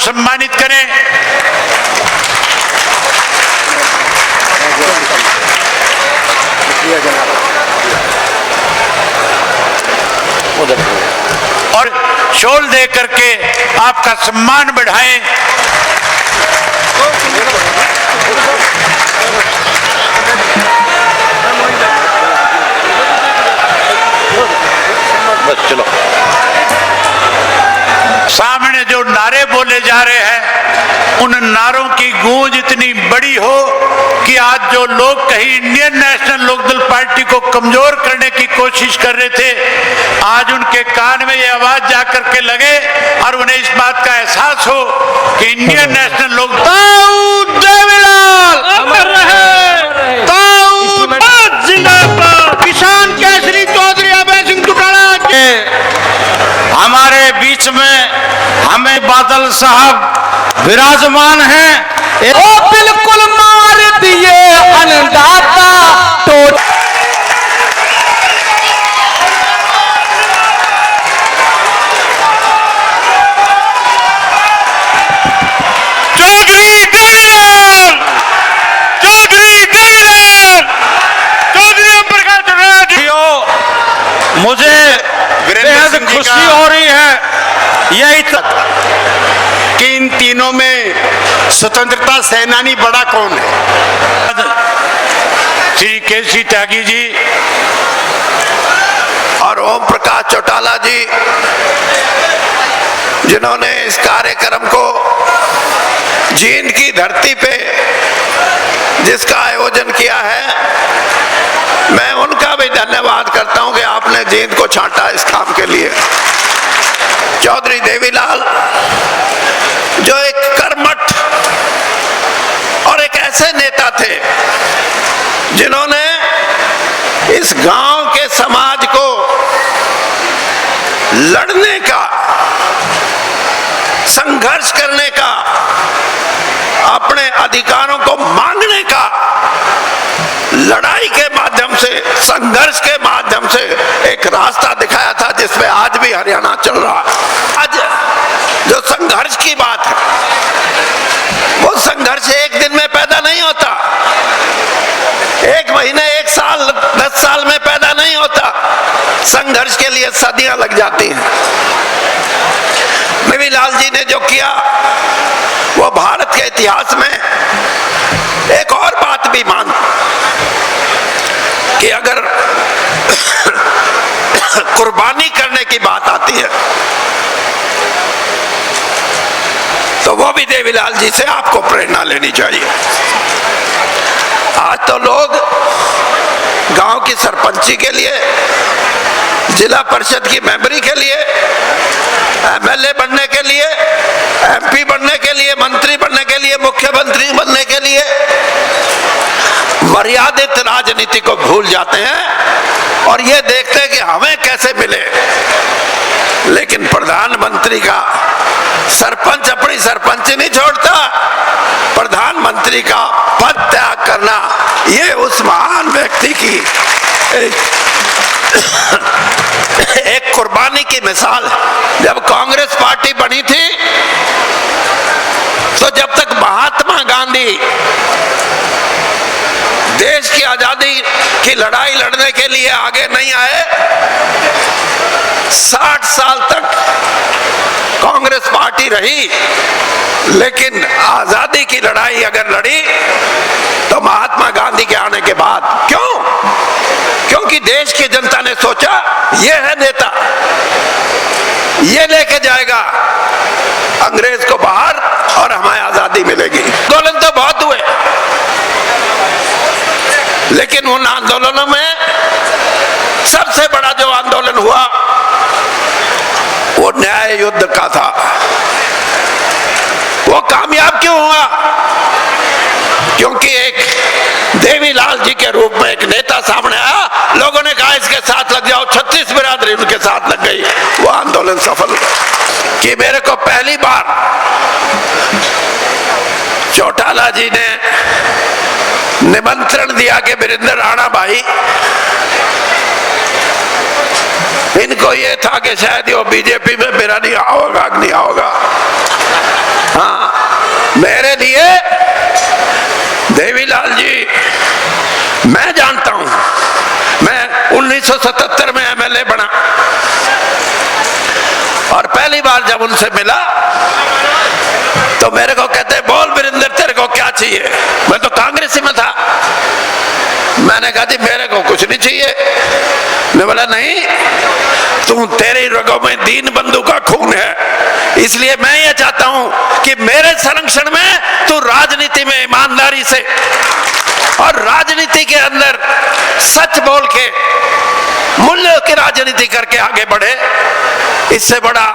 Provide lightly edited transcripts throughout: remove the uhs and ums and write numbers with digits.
सम्मानित करें। और शॉल दे करके आपका सम्मान बढ़ाएं। बस चलो। सामने जो नारे बोले जा रहे हैं उन नारों की गूंज इतनी बड़ी हो कि आज जो लोग कहीं इंडियन नेशनल लोकदल पार्टी को कमजोर करने की कोशिश कर रहे थे, आज उनके कान में ये आवाज जाकर के लगे और उन्हें इस बात का एहसास हो कि इंडियन नेशनल लोकदल देवीलाल अमर रहे, जिंदाबाद, किसान केसरी चौधरी अभय सिंह चौटाला के हमारे बीच में हमें बादल साहब विराजमान हैं। ओ बिल्कुल मार दिए अन्नदाता तो चौधरी देवीलाल, चौधरी देवीलाल, चौधरी ओम प्रकाश चौटाला। मुझे बेहद खुशी हो रही है यही तक कि इन तीनों में स्वतंत्रता सेनानी बड़ा कौन है। श्री केसी त्यागी जी और ओम प्रकाश चौटाला जी, जिन्होंने इस कार्यक्रम को जींद की धरती पे जिसका आयोजन किया है, मैं उनका भी धन्यवाद करता हूं कि आपने जींद को छांटा इस काम के लिए। चौधरी देवीलाल जो एक कर्मठ और एक ऐसे नेता थे जिन्होंने इस गांव के समाज को लड़ने का, संघर्ष करने का, अपने अधिकारों को मांगने का, लड़ाई के माध्यम से, संघर्ष के माध्यम से एक रास्ता दिखाया था जिसमें आज भी हरियाणा चल रहा है। आज जो संघर्ष की बात है, वो संघर्ष एक दिन में पैदा नहीं होता, एक महीने, एक साल, 10 साल में पैदा नहीं होता। संघर्ष के लिए सदियां लग जाती हैं। देवीलाल जी ने जो किया वो भारत के इतिहास में एक और बात भी मान कि अगर कुर्बानी करने की बात आती है तो वो भी देवीलाल जी से आपको प्रेरणा लेनी चाहिए। आज तो लोग गांव की सरपंची के लिए, जिला परिषद की मेंबरी के लिए, एमएलए बनने के लिए, एमपी बनने के लिए, मंत्री बनने के लिए, मुख्यमंत्री बनने के लिए मर्यादित राजनीति को भूल जाते हैं और ये देखते हैं कि हमें कैसे मिले। लेकिन प्रधानमंत्री का सरपंच अपनी सरपंची नहीं छोड़ता, प्रधानमंत्री का पद त्याग करना ये उस महान व्यक्ति की एक कुर्बानी की मिसाल है। जब कांग्रेस पार्टी बनी थी तो जब तक महात्मा गांधी देश की आजादी की लड़ाई लड़ने के लिए आगे नहीं आए, 60 साल तक कांग्रेस पार्टी रही। लेकिन आजादी की लड़ाई अगर लड़ी तो महात्मा गांधी के आने के बाद। क्यों? क्योंकि देश की जनता ने सोचा ये है नेता, ये लेके जाएगा अंग्रेज को बाहर और हमें आजादी मिलेगी। आंदोलन तो बहुत हुए, लेकिन उन आंदोलनों में सबसे बड़ा जो आंदोलन हुआ वो न्याय युद्ध का था। वो कामयाब क्यों हुआ? क्योंकि एक देवीलाल जी के रूप में एक नेता सामने आया, लोगों ने कहा इसके साथ लग जाओ, 36 बिरादरी उनके साथ लग गई, वो आंदोलन सफल हुआ। कि मेरे को पहली बार चौटाला जी ने निमंत्रण दिया कि वीरेंद्र राणा भाई, इनको ये था कि शायद वो बीजेपी में मेरा नहीं आओगा, नहीं आओगा, हाँ, मेरे लिए देवीलाल जी, मैं जानता हूं, मैं 1977 में एमएलए बना और पहली बार जब उनसे मिला तो मेरे को कहते बोल वीरेंद्र तेरे को क्या चाहिए। मैं तो कांग्रेस में था। मैंने कहा जी मेरे को कुछ नहीं चाहिए। मैं बोला नहीं, तू तेरी रगों में दीन बंधु का खून है, इसलिए मैं ये चाहता हूं कि मेरे संरक्षण में तू राजनीति में ईमानदारी से और राजनीति के अंदर सच बोल के मूल्यों की राजनीति करके आगे बढ़े। इससे बड़ा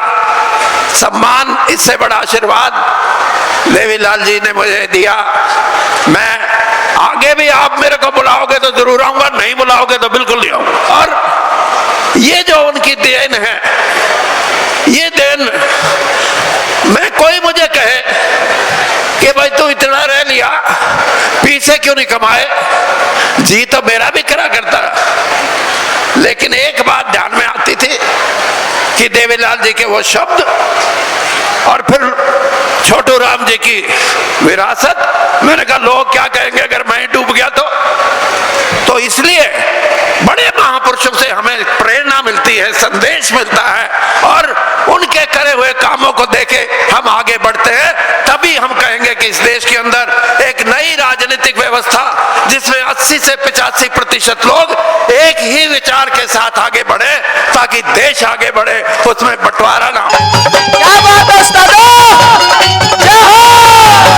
सम्मान, इससे बड़ा आशीर्वाद देवीलाल जी ने मुझे दिया। मैं आगे भी आप मेरे को बुलाओगे तो जरूर आऊंगा, नहीं बुलाओगे तो बिल्कुल नहीं आऊंगा। और ये जो उनकी देन है, ये देन, मैं कोई मुझे कहे कि भाई तू इतना रह लिया, पीछे क्यों नहीं कमाए, जी तो मेरा भी करा करता, लेकिन एक बात ध्यान में आती थी कि देवीलाल जी के वो शब्द और फिर छोटू राम जी की विरासत। मैंने कहा लोग क्या कहेंगे अगर मैं डूब गया तो इसलिए बड़े महापुरुषों से हमें प्रेरणा मिलती है, संदेश मिलता है, और उनके करे हुए कामों को देखे हम आगे बढ़ते हैं। तभी हम कहेंगे कि इस देश के अंदर एक नई राजनीतिक व्यवस्था जिसमें 80 से 85% लोग एक ही विचार के साथ आगे बढ़े ताकि देश आगे बढ़े, उसमें बंटवारा ना हो।